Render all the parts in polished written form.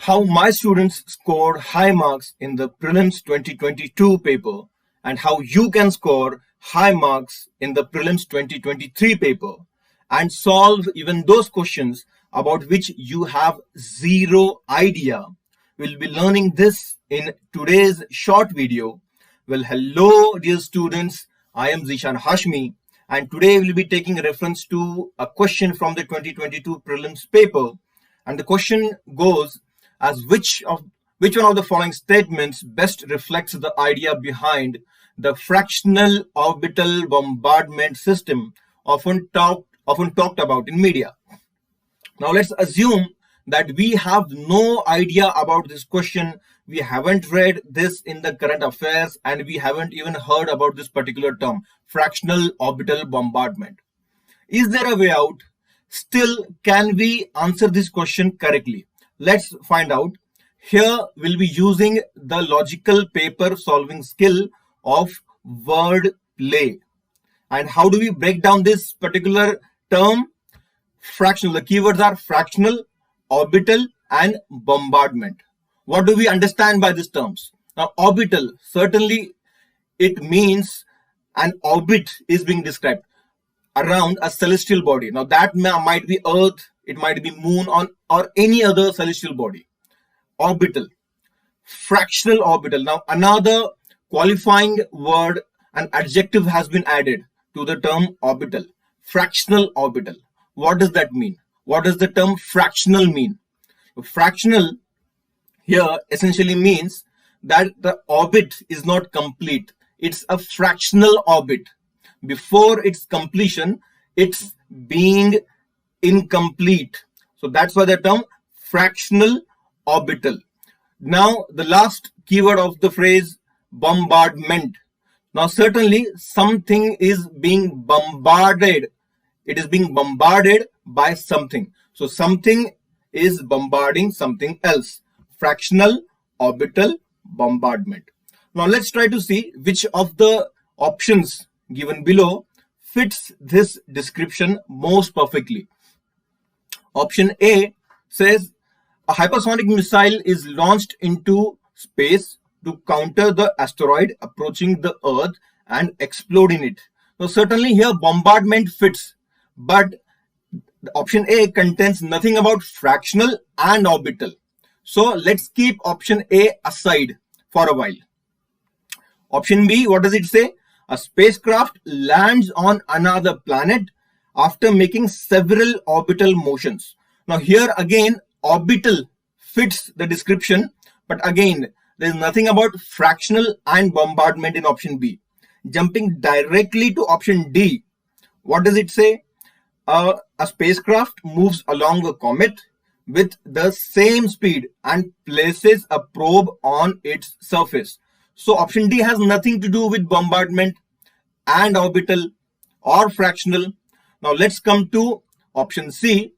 how my students scored high marks in the Prelims 2022 paper and how you can score high marks in the Prelims 2023 paper and solve even those questions about which you have zero idea. We'll be learning this in today's short video. Well, hello dear students, I am Zeeshan Hashmi and today we'll be taking reference to a question from the 2022 Prelims paper, and the question goes as which one of the following statements best reflects the idea behind the fractional orbital bombardment system often talked about in media. Now let's assume that we have no idea about this question. We haven't read this in the current affairs and we haven't even heard about this particular term, fractional orbital bombardment. Is there a way out? Still, can we answer this question correctly? Let's find out. Here we'll be using the logical paper solving skill of word play. And how do we break down this particular term? Fractional. The keywords are fractional, orbital, and bombardment. What do we understand by these terms? Now, orbital, certainly it means an orbit is being described around a celestial body. Now, that might be Earth, it might be Moon, or any other celestial body. Orbital. Fractional orbital. Now, another qualifying word, an adjective has been added to the term orbital. Fractional orbital. What does that mean? What does the term fractional mean? Fractional here essentially means that the orbit is not complete. It's a fractional orbit. Before its completion, it's being incomplete. So that's why the term fractional orbital. Now, the last keyword of the phrase bombardment. Now, certainly something is being bombarded. It is being bombarded by something. So something is bombarding something else. Fractional orbital bombardment. Now let's try to see which of the options given below fits this description most perfectly. Option A says a hypersonic missile is launched into space to counter the asteroid approaching the Earth and explode in it. Now certainly here bombardment fits, but option A contains nothing about fractional and orbital. So let's keep option A aside for a while. Option B, what does it say? A spacecraft lands on another planet after making several orbital motions. Now here again, orbital fits the description, but again, there is nothing about fractional and bombardment in option B. Jumping directly to option D, what does it say? A spacecraft moves along a comet with the same speed and places a probe on its surface. So option D has nothing to do with bombardment and orbital or fractional. Now let's come to option C.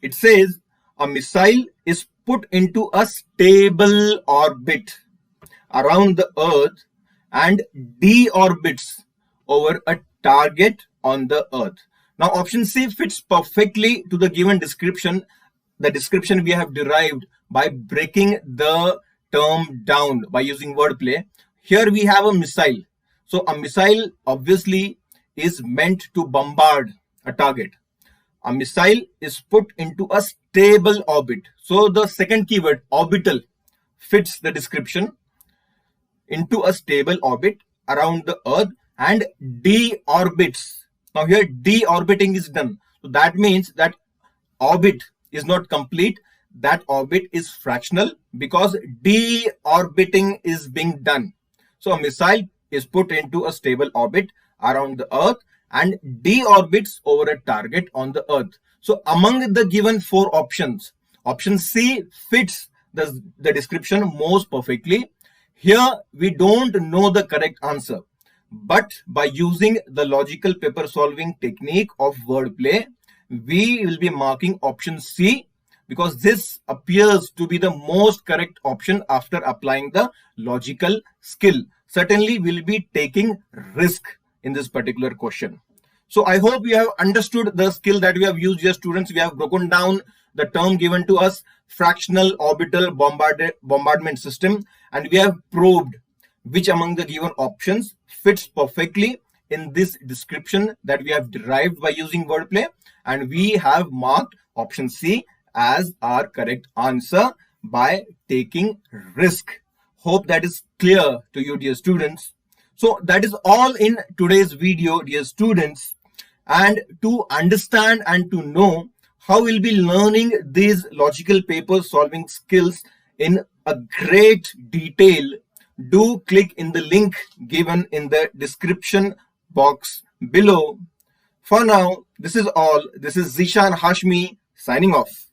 It says a missile is put into a stable orbit around the Earth and deorbits over a target on the Earth. Now option C fits perfectly to the given description, the description we have derived by breaking the term down by using wordplay. Here we have a missile. So a missile obviously is meant to bombard a target. A missile is put into a stable orbit. So the second keyword, orbital, fits the description. Into a stable orbit around the Earth and deorbits. Now here deorbiting is done. So that means that orbit is not complete. That orbit is fractional because deorbiting is being done. So a missile is put into a stable orbit around the Earth and deorbits over a target on the Earth. So among the given four options, option C fits the description most perfectly. Here we don't know the correct answer, but by using the logical paper solving technique of wordplay, we will be marking option C because this appears to be the most correct option after applying the logical skill. Certainly we'll be taking risk in this particular question. So I hope you have understood the skill that we have used here, students. We have broken down the term given to us, fractional orbital bombardment system, and we have probed which among the given options fits perfectly in this description that we have derived by using wordplay, and we have marked option C as our correct answer by taking risk. Hope that is clear to you, dear students. So that is all in today's video, dear students. And to understand and to know how we'll be learning these logical paper solving skills in a great detail, do click in the link given in the description box below. For now, this is all. This is Zeeshan Hashmi signing off.